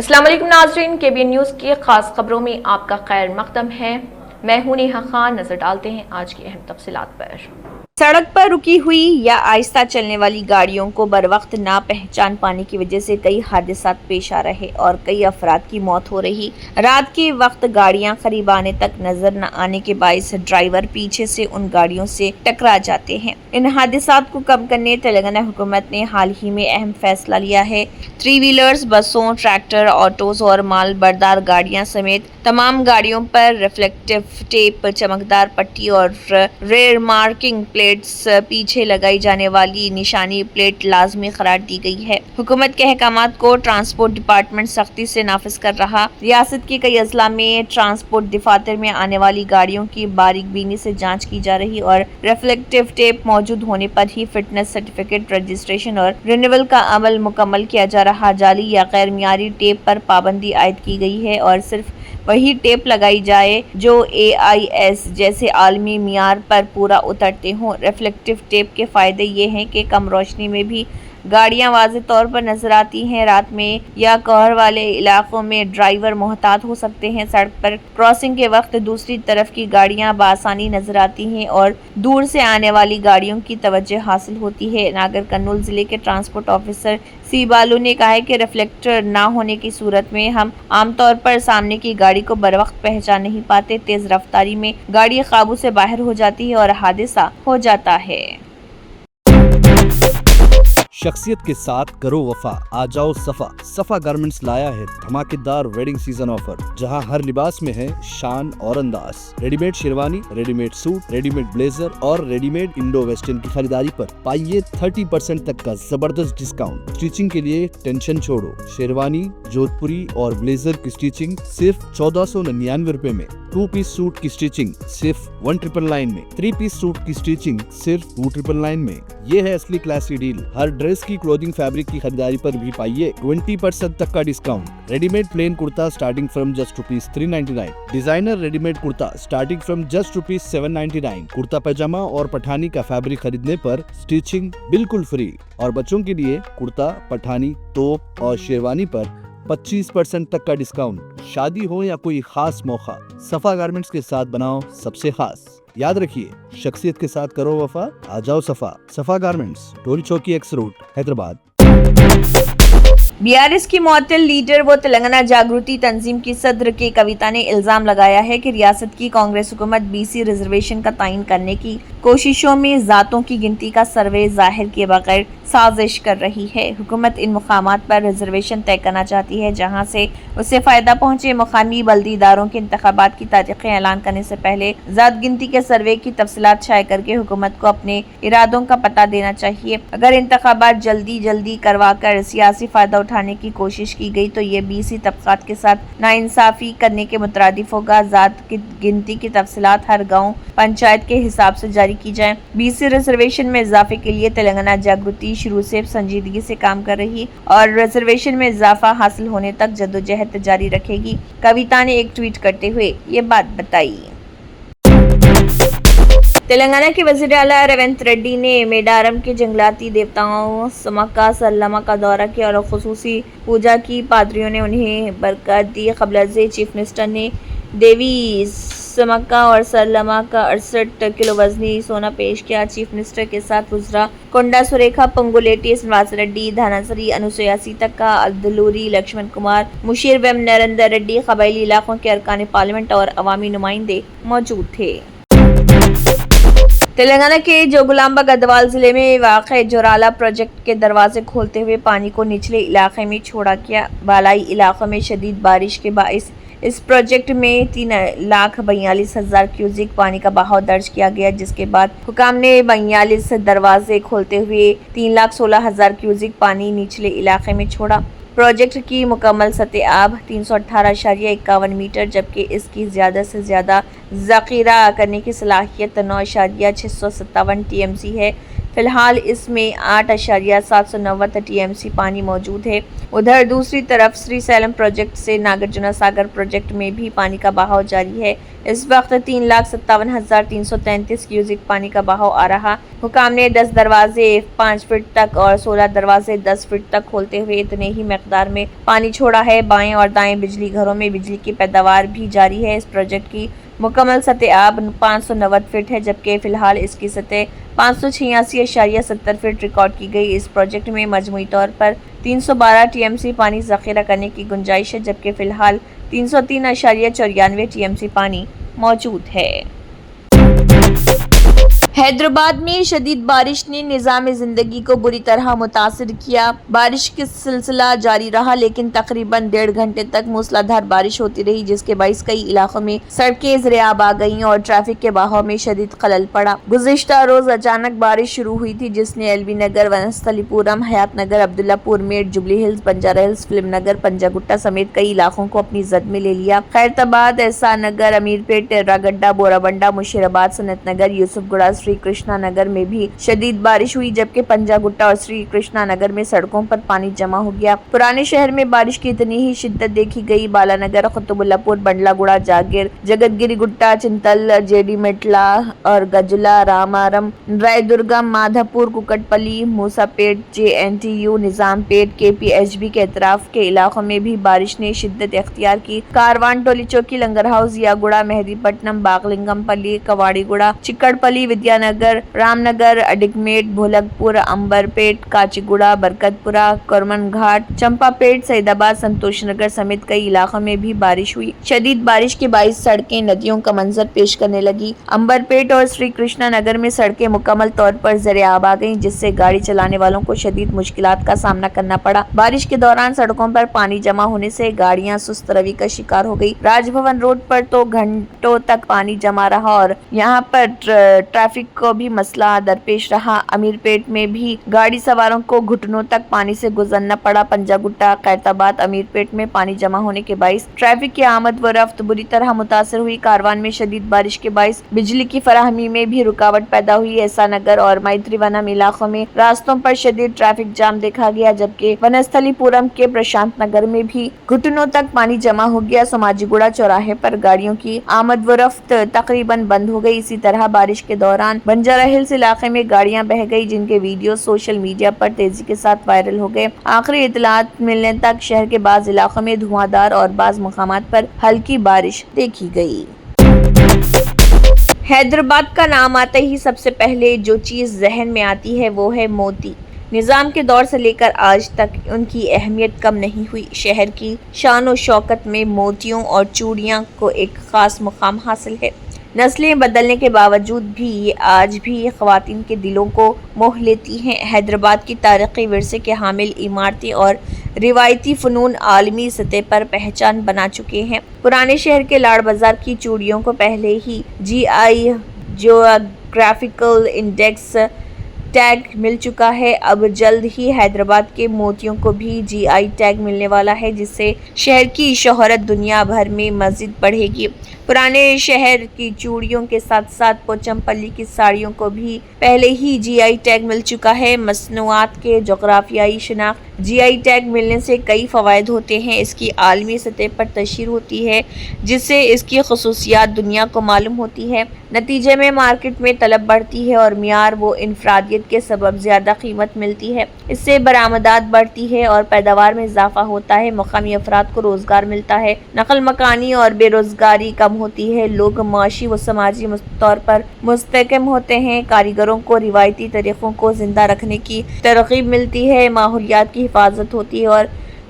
अस्सलाम वालेकुम नाज़रीन, KBN न्यूज़ की खास खबरों में आपका खैर मक़दम है। मैं हूं नेहा खान। नजर डालते हैं आज की अहम तफसीलात पर। सड़क पर रुकी हुई या आहिस्ता चलने वाली गाड़ियों को बरवक्त ना पहचान पाने की वजह से कई हादसात पेश आ रहे और कई अफराद की मौत हो रही। रात के वक्त गाड़ियां करीब आने तक नजर न आने के बायस ड्राइवर पीछे से उन गाड़ियों से टकरा जाते हैं। इन हादसात को कम करने तेलंगाना हुकूमत ने हाल ही में अहम फैसला लिया है। 3 व्हीलर्स, बसों, ट्रैक्टर, ऑटोज और माल बरदार गाड़ियां समेत तमाम गाड़ियों पर रिफ्लेक्टिव टेप, चमकदार पट्टी और रेयर मार्किंग प्लेट्स, पीछे लगाई जाने वाली निशानी प्लेट लाजमी करार दी गई है। हुकूमत के अहकामात को ट्रांसपोर्ट डिपार्टमेंट सख्ती से नाफिज कर रहा। रियासत के कई अजला में ट्रांसपोर्ट दफातर में आने वाली गाड़ियों की बारीक बीनी से जांच की जा रही और रिफ्लेक्टिव टेप मौजूद होने पर ही फिटनेस सर्टिफिकेट, रजिस्ट्रेशन और रिन्यूअल का अमल मुकम्मल किया जा रहा। जाली या गैर मियारी टेप पर पाबंदी आयद की गई है और सिर्फ वही टेप लगाई जाए जो AIS जैसे आलमी मियार पर पूरा उतरते हों। रिफ्लेक्टिव टेप के फ़ायदे ये हैं कि कम रोशनी में भी गाड़ियां वाज़ेह तौर पर नजर आती हैं। रात में या कहर वाले इलाकों में ड्राइवर मोहतात हो सकते हैं। सड़क पर क्रॉसिंग के वक्त दूसरी तरफ की गाड़ियां बासानी नजर आती हैं और दूर से आने वाली गाड़ियों की तवज्जो हासिल होती है। नागर कर्नूल जिले के ट्रांसपोर्ट ऑफिसर सी बालू ने कहा है कि रिफ्लेक्टर ना होने की सूरत में हम आमतौर पर सामने की गाड़ी को बरवक्त पहचान नहीं पाते। तेज रफ्तारी में गाड़ी काबू से बाहर हो जाती है और हादसा हो जाता है। शख्सियत के साथ करो वफा, आ जाओ सफा। सफा गारमेंट्स लाया है धमाकेदार वेडिंग सीजन ऑफर, जहां हर लिबास में है शान और अंदाज। Readymade sherwani, readymade suit, readymade blazer और रेडीमेड इंडो वेस्टर्न की खरीदारी पर पाइए 30% तक का जबरदस्त डिस्काउंट। स्टिचिंग के लिए टेंशन छोड़ो। शेरवानी, जोधपुरी और ब्लेजर की स्टिचिंग सिर्फ 1499 रुपए में। 2 पीस सूट की स्टिचिंग सिर्फ 1999 में। 3 पीस सूट की स्टिचिंग सिर्फ 2999 में। ये है असली क्लासी डील। हर ड्रेस की क्लोथिंग फैब्रिक की खरीदारी पर भी पाइए 20% तक का discount. Readymade plain kurta starting from just ₹399। Designer readymade kurta starting from just ₹799। Kurta pyjama और पठानी का फैब्रिक खरीदने पर स्टिचिंग बिल्कुल फ्री। और बच्चों के लिए कुर्ता, पठानी, तोप और शेरवानी पर 25% तक का डिस्काउंट। शादी हो या कोई खास मौका, सफा गारमेंट्स के साथ बनाओ सबसे खास। याद रखिए, शख्सियत के साथ करो वफा, आ जाओ सफा। सफा गारमेंट्स, टोरी चौकी X रोड, हैदराबाद। BRS की मुअत्तल लीडर व तेलंगाना जागृति तंजीम की सदर के कविता ने इल्जाम लगाया है कि रियासत की कांग्रेस हुकूमत BC रिजर्वेशन का तयन करने की कोशिशों में जातों की गिनती का सर्वे जाहिर किए बगैर साजिश कर रही है। हुकूमत इन मुकामात पर रिजर्वेशन तय करना चाहती है जहां से उसे फायदा पहुंचे। मुकामी बल्दी इदारों के इंतखाबात की तारीखें ऐलान करने से पहले जात गिनती के सर्वे की तफसीलात शाये करके हुकूमत को अपने इरादों का पता देना चाहिए। अगर इंतखाबात जल्दी करवा कर सियासी फायदा उठाने की कोशिश की गई तो ये BC तबकात के साथ नाइंसाफी करने के मुतरादिफ होगा। जात की गिनती की तफसीलात हर गाँव पंचायत के हिसाब से जारी की जाए। BC रिजर्वेशन में इजाफे के लिए तेलंगाना जागृति शुरू से संजीदगी से काम कर रही और रिजर्वेशन में इजाफा हासिल होने तक जद्दोजहद जारी रखेगी। कविता ने एक ट्वीट करते हुए ये बात बताई। तेलंगाना के वज़ीर आला रेवंत रेड्डी ने मेडारम के जंगलाती देवताओं समक्का सरलमा का दौरा किया और खुसूसी पूजा की। पादरियों ने उन्हें बरकत दी। क़ब्ल चीफ मिनिस्टर ने देवी समक्का और सरलमा का 68 किलो वजनी सोना पेश किया। चीफ मिनिस्टर के साथ वज़रा कोंडा सुरेखा, पंगुलेटी, श्रीनिवास रेड्डी, धनसरी, अनुसुया सीतक्का, अब्दुलूरी, लक्ष्मण कुमार, मुशीर वेम, नरेंद्र रेड्डी, कबायली इलाकों के अरकान पार्लियामेंट और अवामी नुमाइंदे मौजूद थे। तेलंगाना के जोगुलांबा गढ़वाल जिले में वाक़ जोराला प्रोजेक्ट के दरवाजे खोलते हुए पानी को निचले इलाके में छोड़ा गया। बालाई इलाकों में शदीद बारिश के बाइस इस प्रोजेक्ट में 3,42,000 क्यूसिक पानी का बहाव दर्ज किया गया, जिसके बाद हुकाम ने 42 दरवाजे खोलते हुए 3,16,000 क्यूसिक पानी निचले इलाके में छोड़ा। प्रोजेक्ट की मुकम्मल सतह आब 318.51 मीटर, जबकि इसकी ज़्यादा से ज़्यादा ज़ख़ीरा करने की सलाहियत 9.657 TMC है। فی الحال اس میں 8.790 TMC پانی موجود ہے۔ ادھر دوسری طرف سری سیلم پروجیکٹ سے ناگرجنا ساگر پروجیکٹ میں بھی پانی کا بہاؤ جاری ہے۔ اس وقت 3,57,333 کیوزک پانی کا بہاؤ آ رہا۔ حکام نے 10 دروازے 5 فٹ تک اور 16 دروازے 10 فٹ تک کھولتے ہوئے اتنے ہی مقدار میں پانی چھوڑا ہے۔ بائیں اور دائیں بجلی گھروں میں بجلی کی پیداوار بھی جاری ہے۔ اس پروجیکٹ کی مکمل سطح آب 590 فٹ ہے، جبکہ فی الحال اس کی سطح 586.70 فٹ ریکارڈ کی گئی۔ اس پروجیکٹ میں مجموعی طور پر 312 TMC پانی ذخیرہ کرنے کی گنجائش ہے، جبکہ فی الحال 303.94 TMC پانی موجود ہے۔ حیدرآباد میں شدید بارش نے نظام زندگی کو بری طرح متاثر کیا۔ بارش کا سلسلہ جاری رہا، لیکن تقریباً 1.5 گھنٹے تک موسلادھار بارش ہوتی رہی، جس کے باعث کئی علاقوں میں سڑکیں زیرآب آ گئیں اور ٹریفک کے بہاؤ میں شدید خلل پڑا۔ گزشتہ روز اچانک بارش شروع ہوئی تھی، جس نے L B Nagar, Vanasthalipuram, Hayathnagar, Abdullahpurmet, Jubilee Hills, Banjara Hills, film Nagar, Punjagutta سمیت کئی علاقوں کو اپنی زد میں لے لیا۔ خیرتآباد، احسان نگر، امیر پیٹ، ٹیرا گڈھا، بورا بنڈا، مشیرآباد، سنت نگر، یوسف گڑھ، سری کرشنا نگر میں بھی شدید بارش ہوئی، جبکہ پنجا گٹا اور سری کرشنا نگر میں سڑکوں پر پانی جمع ہو گیا۔ پرانے شہر میں بارش کی اتنی ہی شدت دیکھی گئی۔ بالا نگر، قطب اللہ پور، بنڈلا گڑا، جاگیر، جگت گری گٹا، چنتل، جے ڈی میٹلا اور گجلا، رامارم، رائے درگم، مادھا پور، ککٹ پلی، موسا پیٹ، JNTU، نظام پیٹ، KPHB کے اطراف کے علاقوں میں بھی بارش نے شدت اختیار کی۔ کاروان ٹولی چوکی، لنگر ہاؤس، یاگوڑا، مہدی پٹنم، باغلنگم پلی، کواڑی گوڑا، چکڑ پلی، ودیا نگر، رام نگر، اڈگمیٹ، بھولک پور، امبر پیٹ، کاچی گوڑا، برکت پورہ، کرمن گھاٹ، چمپا پیٹ، سعید آباد، سنتوش نگر سمیت کئی علاقوں میں بھی بارش ہوئی۔ شدید بارش کے باعث سڑکیں ندیوں کا منظر پیش کرنے لگی۔ امبر پیٹ اور سری کرشنا نگر میں سڑکیں مکمل طور پر زیرآب آ گئیں، جس سے گاڑی چلانے والوں کو شدید مشکلات کا سامنا کرنا پڑا۔ بارش کے دوران سڑکوں پر پانی جمع ہونے سے گاڑیاں سست روی کا شکار ہو گئی۔ راج بھون روڈ پر تو گھنٹوں تک پانی جمع رہا اور یہاں پر ٹریفک کو بھی مسئلہ درپیش رہا۔ امیر پیٹ میں بھی گاڑی سواروں کو گھٹنوں تک پانی سے گزرنا پڑا۔ پنجا گٹا، خیرتآباد، امیر پیٹ میں پانی جمع ہونے کے باعث ٹریفک کی آمد و رفت بری طرح متاثر ہوئی۔ کاروان میں شدید بارش کے باعث بجلی کی فراہمی میں بھی رکاوٹ پیدا ہوئی۔ ایسا نگر اور میتری ونم علاقوں میں راستوں پر شدید ٹریفک جام دیکھا گیا، جبکہ ونستھلی پورم کے پرشانت نگر میں بھی گھٹنوں تک پانی جمع ہو گیا۔ سماجی گوڑا چوراہے پر گاڑیوں کی آمد و رفت تقریباً بند ہو گئی۔ اسی طرح بارش کے دوران بنجارہ ہلز علاقے میں گاڑیاں بہہ گئی، جن کے ویڈیو سوشل میڈیا پر تیزی کے ساتھ وائرل ہو گئے۔ آخری اطلاعات ملنے تک شہر کے بعض علاقوں میں دھواں دار اور بعض مقامات پر ہلکی بارش دیکھی گئی۔ حیدرآباد کا نام آتے ہی سب سے پہلے جو چیز ذہن میں آتی ہے وہ ہے موتی۔ نظام کے دور سے لے کر آج تک ان کی اہمیت کم نہیں ہوئی۔ شہر کی شان و شوکت میں موتیوں اور چوڑیاں کو ایک خاص مقام حاصل ہے۔ نسلیں بدلنے کے باوجود بھی یہ آج بھی خواتین کے دلوں کو موہ لیتی ہیں۔ حیدرآباد کی تاریخی ورثے کے حامل عمارتیں اور روایتی فنون عالمی سطح پر پہچان بنا چکے ہیں۔ پرانے شہر کے لاڑ بازار کی چوڑیوں کو پہلے ہی GI جیوگرافیکل انڈیکس ٹیگ مل چکا ہے۔ اب جلد ہی حیدرآباد کے موتیوں کو بھی GI ٹیگ ملنے والا ہے، جس سے شہر کی شہرت دنیا بھر میں مزید بڑھے گی۔ پرانے شہر کی چوڑیوں کے ساتھ ساتھ پوچم پلی کی ساڑیوں کو بھی پہلے ہی GI ٹیگ مل چکا ہے۔ مصنوعات کے جغرافیائی شناخت GI ٹیگ ملنے سے کئی فوائد ہوتے ہیں۔ اس کی عالمی سطح پر تشہیر ہوتی ہے، جس سے اس کی خصوصیات دنیا کو معلوم ہوتی ہے۔ نتیجے میں مارکیٹ میں طلب بڑھتی ہے اور معیار و انفرادیت کے سبب زیادہ قیمت ملتی ہے۔ اس سے برآمدات بڑھتی ہے اور پیداوار میں اضافہ ہوتا ہے۔ مقامی افراد کو روزگار ملتا ہے، نقل مکانی اور بے روزگاری کم ہوتی ہے۔ لوگ معاشی و سماجی طور پر مستحکم ہوتے ہیں۔ کاریگروں کو روایتی طریقوں کو زندہ رکھنے کی ترغیب ملتی ہے۔ ماحولیات کی حفاظت ہوتی ہے اور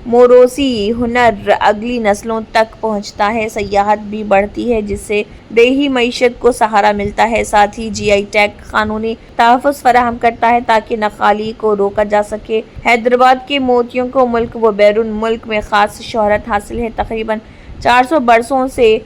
موروثی ہنر اگلی نسلوں تک پہنچتا ہے۔ سیاحت بھی بڑھتی ہے، جس سے دیہی معیشت کو سہارا ملتا ہے۔ ساتھ ہی GI ٹیگ قانونی تحفظ فراہم کرتا ہے تاکہ نقالی کو روکا جا سکے۔ حیدرآباد کے موتیوں کو ملک و بیرون ملک میں خاص شہرت حاصل ہے۔ تقریباً 400 برسوں سے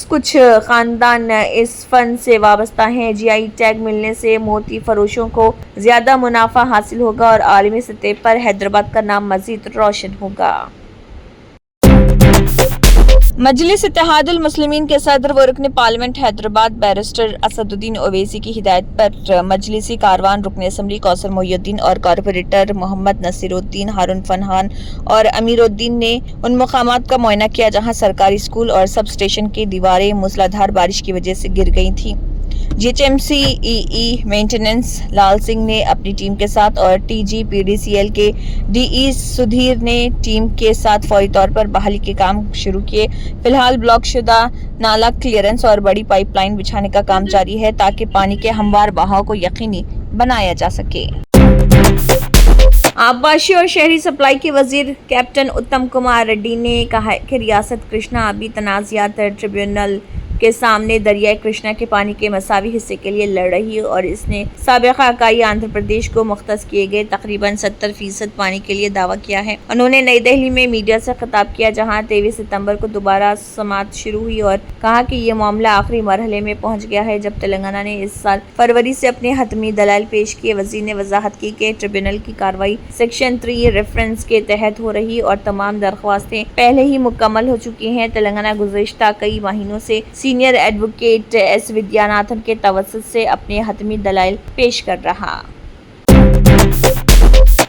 کچھ خاندان اس فن سے وابستہ ہیں۔ GI ٹیگ ملنے سے موتی فروشوں کو زیادہ منافع حاصل ہوگا اور عالمی سطح پر حیدرآباد کا نام مزید روشن ہوگا۔ मजलिस इत्तेहादुल मुस्लिमीन के सदर व रुकन पार्लियामेंट हैदराबाद बैरिस्टर असदुद्दीन ओवैसी की हिदायत पर मजलिसी कारवान रुकन असम्बली कौसर मोहिउद्दीन और कॉरपोरेटर मोहम्मद नसीरुद्दीन हारून फनहान और अमीरुद्दीन ने उन मकामात का मुआयना किया जहां सरकारी स्कूल और सब स्टेशन की दीवारें मूसलाधार बारिश की वजह से गिर गई थी। जीएचएमसी ईई मेंटेनेंस लाल सिंह ने अपनी टीम के साथ और टीजीपीडीसीएल के डीई सुधीर ने टीम के साथ फौरी तौर पर बहाली के काम शुरू किए। फिलहाल ब्लॉक शुदा नाला क्लियरेंस और बड़ी पाइपलाइन बिछाने का काम जारी है ताकि पानी के हमवार बहाव को यकीनी बनाया जा सके। आबपाशी और शहरी सप्लाई के वजीर कैप्टन उत्तम कुमार रेड्डी ने कहा है कि रियासत कृष्णा अभी तनाज़ात ट्रिब्यूनल के सामने दरियाई कृष्णा के पानी के मसावी हिस्से के लिए लड़ रही है और इसने साबिक़ा इकाई आंध्र प्रदेश को मुख्तस किए गए तकरीबन 70% पानी के लिए दावा किया है। उन्होंने नई दिल्ली में मीडिया से खिताब किया जहां 23 सितंबर को दोबारा समाअत शुरू हुई और कहा कि ये मामला आखिरी मरहले में पहुंच गया है जब तेलंगाना ने इस साल फरवरी से अपने हतमी दलाइल पेश किए। वजीर ने वजाहत की कि ट्रिब्यूनल की कार्रवाई सेक्शन 3 रेफरेंस के तहत हो रही और तमाम दरख्वास्तें पहले ही मुकम्मल हो चुकी हैं। तेलंगाना गुज़िश्ता कई महीनों से सीनियर एडवोकेट एस विद्यानाथन के तवस्सुत से अपने हतमी दलाइल पेश कर रहा।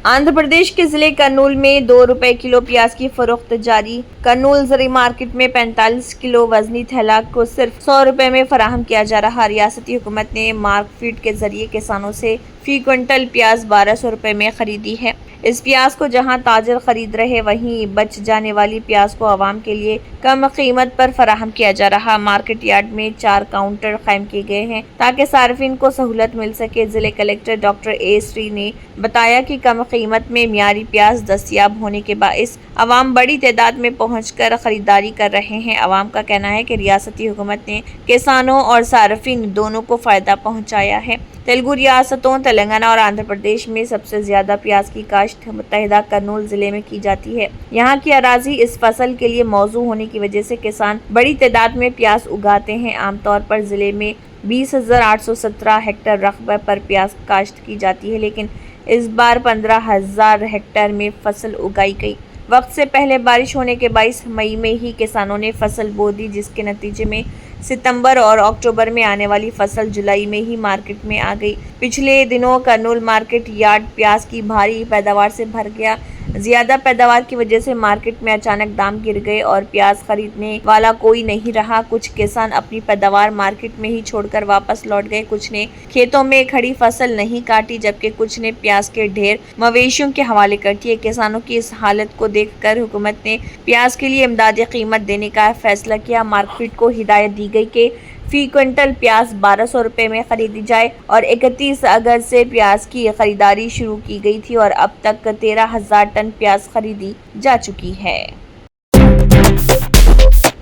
आंध्र प्रदेश के जिले कर्नूल में 2 रुपए किलो प्याज की फरोख्त जारी। कर्नूल जरी मार्केट में 45 किलो वजनी थैला को सिर्फ 100 रुपए में फराहम किया जा रहा। रियासती हुकूमत ने मार्कफीड के जरिए किसानों से फी क्विंटल प्याज 1200 रुपए में खरीदी है। इस प्याज को जहां ताजर खरीद रहे वहीं बच जाने वाली प्याज को आवाम के लिए कम कीमत पर फराहम किया जा रहा। मार्केट यार्ड में 4 काउंटर कायम किए गए हैं ताकि सार्फिन को सहूलत मिल सके। जिले कलेक्टर डॉक्टर ए श्री ने बताया कि कम कीमत में मियारी प्याज दस्तयाब होने के बाइस आवाम बड़ी तादाद में पहुंचकर खरीदारी कर रहे हैं। आवाम का कहना है कि रियासती हुकूमत ने किसानों और सार्फिन दोनों को फायदा पहुंचाया है। तेलुगु रियासतों तेलंगाना और आंध्र प्रदेश में सबसे ज्यादा प्याज की काश्त मुत्तहिदा कर्नूल जिले में की जाती है। यहाँ की अराजी इस फसल के लिए मौजू होने की वजह से किसान बड़ी तादाद में प्याज उगाते हैं। आमतौर पर जिले में 20,817 हेक्टेयर रकबे पर प्याज काश्त की जाती है, लेकिन इस बार 15,000 हेक्टेयर में फसल उगाई गई। वक्त से पहले बारिश होने के बाइस मई में ही किसानों ने फसल बो दी, जिसके नतीजे में सितंबर और अक्टूबर में आने वाली फसल जुलाई में ही मार्केट में आ गई। पिछले दिनों कर्नूल मार्केट यार्ड प्याज की भारी पैदावार से भर गया। ज्यादा पैदावार की वजह से मार्केट में अचानक दाम गिर गए और प्याज खरीदने वाला कोई नहीं रहा। कुछ किसान अपनी पैदावार मार्केट में ही छोड़कर वापस लौट गए। कुछ ने खेतों में खड़ी फसल नहीं काटी, जबकि कुछ ने प्याज के ढेर मवेशियों के हवाले कर दिए। किसानों की इस हालत को देखकर हुकूमत ने प्याज के लिए इमदादी कीमत देने का फैसला किया। मार्केट को हिदायत दी गई कि फी क्विंटल प्याज 1200 रुपए में खरीदी जाए और 31 अगस्त से प्याज की खरीदारी शुरू की गई थी और अब तक 13,000 टन प्याज खरीदी जा चुकी है।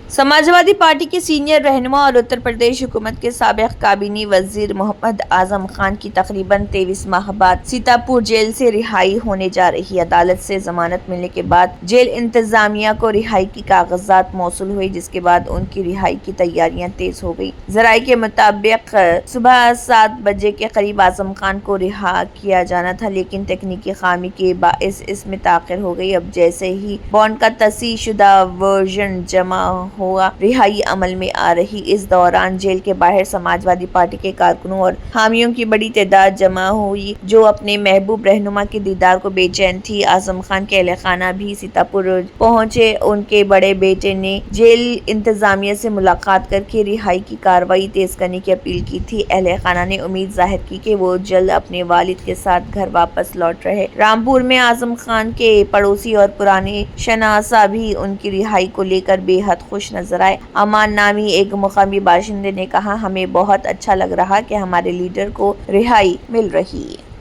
समाजवादी पार्टी के सीनियर रहनुमा और उत्तर प्रदेश हुकूमत के साबिक काबीनी वजीर मोहम्मद आजम खान की तकरीबन 23 माह बाद सीतापुर जेल से रिहाई होने जा रही। अदालत से जमानत मिलने के बाद जेल इंतजामिया को रिहाई की कागजात मौसूल हुई, जिसके बाद उनकी रिहाई की तैयारियां तेज हो गई। जराये के मुताबिक सुबह 7 बजे के करीब आजम खान को रिहा किया जाना था, लेकिन तकनीकी खामी के बाइस इसमें ताखिर हो गई। अब जैसे ही बॉन्ड का तस्दीक शुदा वर्जन जमा हुआ, रिहाई अमल में आ रही। इस दौरान जेल के बाहर समाजवादी पार्टी के कारकुनों और हामियों की बड़ी तादाद जमा हुई, जो अपने महबूब रहनुमा के दीदार को बेचैन थी। आजम खान के अहले खाना भी सीतापुर पहुंचे। उनके बड़े बेटे ने जेल इंतजामिया से मुलाकात करके रिहाई की कार्रवाई तेज करने की अपील की थी। अहले खाना ने उम्मीद जाहिर की कि वो जल्द अपने वालिद के साथ घर वापस लौट रहे। रामपुर में आजम खान के पड़ोसी और पुराने शनासा भी उनकी रिहाई को लेकर बेहद खुश नजर आए। अमान नामी एक मुकामी बाशिंदे ने कहा, हमें बहुत अच्छा लग रहा कि हमारे लीडर को रिहाई मिल रही है।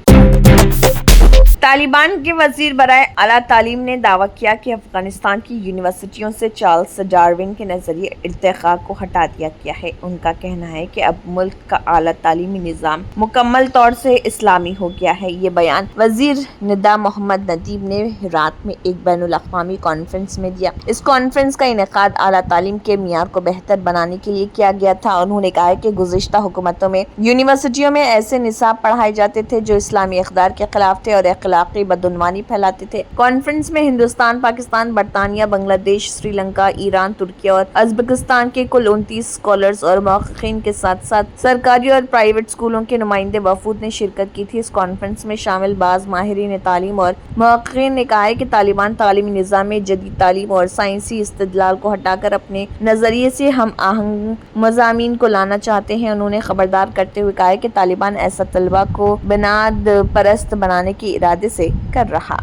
तालिबान के वजीर बराए आला तालीम ने दावा किया कि अफगानिस्तान की यूनिवर्सिटियों से चार्ल्स डार्विन के नजरिए इर्तिका को हटा दिया गया है। उनका कहना है कि अब मुल्क का आला तालीमी निज़ाम मुकम्मल तौर से इस्लामी हो गया है। ये बयान वजीर निदा मोहम्मद नदीम ने रात में एक बैनुल अक़वामी कॉन्फ्रेंस में दिया। इस कॉन्फ्रेंस का इनेकाद आला तालीम के मियार को बेहतर बनाने के लिए किया गया था। उन्होंने कहा कि गुज़िश्ता हुकूमतों में यूनिवर्सिटियों में ऐसे निसाब पढ़ाए जाते थे जो इस्लामी इक़दार के खिलाफ थे और अखलाकी बदउनवानी फैलाते थे। कॉन्फ्रेंस में हिंदुस्तान, पाकिस्तान, बरतानिया, बांग्लादेश, श्रीलंका, ईरान, तुर्की और उज़्बेकिस्तान के कुल 29 स्कॉलर्स और मुहक्किकीन के साथ साथ सरकारी और प्राइवेट स्कूलों के नुमाइंदे वफूद ने शिरकत की थी। इस कॉन्फ्रेंस में शामिल बाज़ माहिरीन तालीम और मुहक्किकीन ने कहा है कि तालिबान तालीमी निज़ाम में जदीद तालीम और साइंसी इस्तिदलाल को हटाकर अपने नजरिए से हम आहंग मज़ामीन को लाना चाहते हैं। उन्होंने खबरदार करते हुए कहा है कि तालिबान ऐसा तलबा को बिनाद परस्त बनाने के इरादे से कर रहा।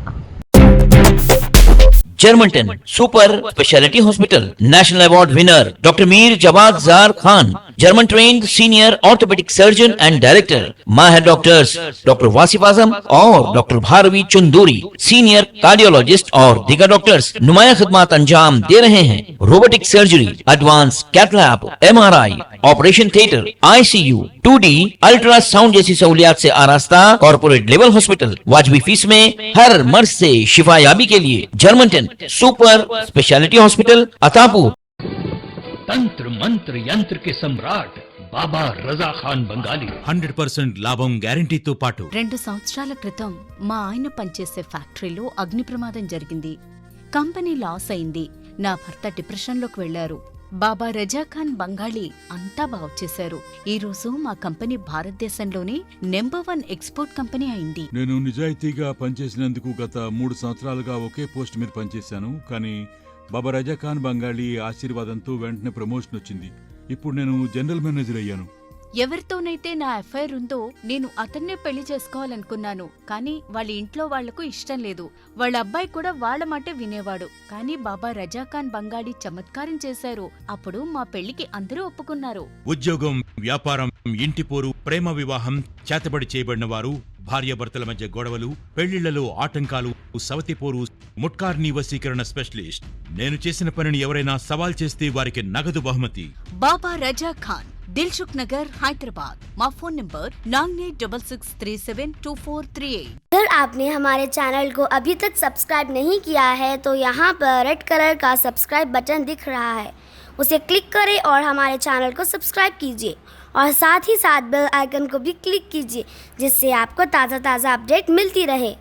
जर्मनटन super speciality hospital, national award winner doctor Mir Jawad जार Khan, German trained senior orthopaedic surgeon and director, माहिर डॉक्टर्स डॉक्टर वासिफ आजम और डॉक्टर भारवी चंदूरी, सीनियर कार्डियोलॉजिस्ट और दीगर डॉक्टर्स नुमाया खिदमत अंजाम दे रहे हैं। Robotic surgery, advance cath lab, MRI, operation theatre, ICU, 2D ultrasound जैसी सहूलियात से आरास्ता कॉर्पोरेट लेवल हॉस्पिटल, वाजबी फीस में हर मर्ज से शिफायाबी के लिए Germanton super speciality hospital, Attapur. तंत्र मंत्र यंत्र के सम्राट బాబా రజా ఖాన్ బంగాలి 100% లాభం గ్యారెంటీతో పాటు 2 సంవత్సరాల క్రితం మా ఆయన పనిచేసే ఫ్యాక్టరీలో అగ్ని ప్రమాదం జరిగింది. కంపెనీ లాస్ అయింది. నా భర్త డిప్రెషన్లోకి వెళ్లారు. బాబా రజా ఖాన్ బంగాళీ అంతా బాగు చేశారు. ఈ రోజు మా కంపెనీ భారతదేశంలోనే నెంబర్ 1 ఎక్స్పోర్ట్ కంపెనీ అయింది. నేను నిజాయితీగా పనిచేసినందుకు గత 3 సంవత్సరాలుగా ఒకే పోస్ట్ మీద పనిచేశాను. కానీ బాబా రజా ఖాన్ బంగాళీ ఆశీర్వాదంతో వెంటనే ప్రమోషన్ వచ్చింది. ఇప్పుడు నేను జనరల్ మేనేజర్ అయ్యాను. ఎవరితోనైతే నా అఫైర్ ఉందో నేను అతన్నే పెళ్లి చేసుకోవాలనుకున్నాను. కానీ వాళ్ళ ఇంట్లో వాళ్లకు ఇష్టం లేదు. వాళ్ళ అబ్బాయి కూడా వాళ్ళ మాటే వినేవాడు. కానీ బాబా రజా ఖాన్ బంగాళీ చమత్కారం చేశారు. అప్పుడు మా పెళ్లికి అందరూ ఒప్పుకున్నారు. ఉద్యోగం, వ్యాపారం, ఇంటి పోరు, ప్రేమ వివాహం, చేతబడి చేయబడిన వారు, భార్యాభర్తల మధ్య గొడవలు, పెళ్లిళ్లలో ఆటంకాలు, సవతిపోరు, ముట్కార్నీ వశీకరణ స్పెషలిస్ట్. నేను చేసిన పనిని ఎవరైనా సవాల్ చేస్తే వారికి నగదు బహుమతి. బాబా రజా ఖాన్, दिलसुख नगर, हैदराबाद। माँ फोन नंबर 9866372438। अगर आपने हमारे चैनल को अभी तक सब्सक्राइब नहीं किया है तो यहाँ पर रेड कलर का सब्सक्राइब बटन दिख रहा है, उसे क्लिक करें और हमारे चैनल को सब्सक्राइब कीजिए और साथ ही साथ बेल आइकन को भी क्लिक कीजिए जिससे आपको ताज़ा अपडेट मिलती रहे।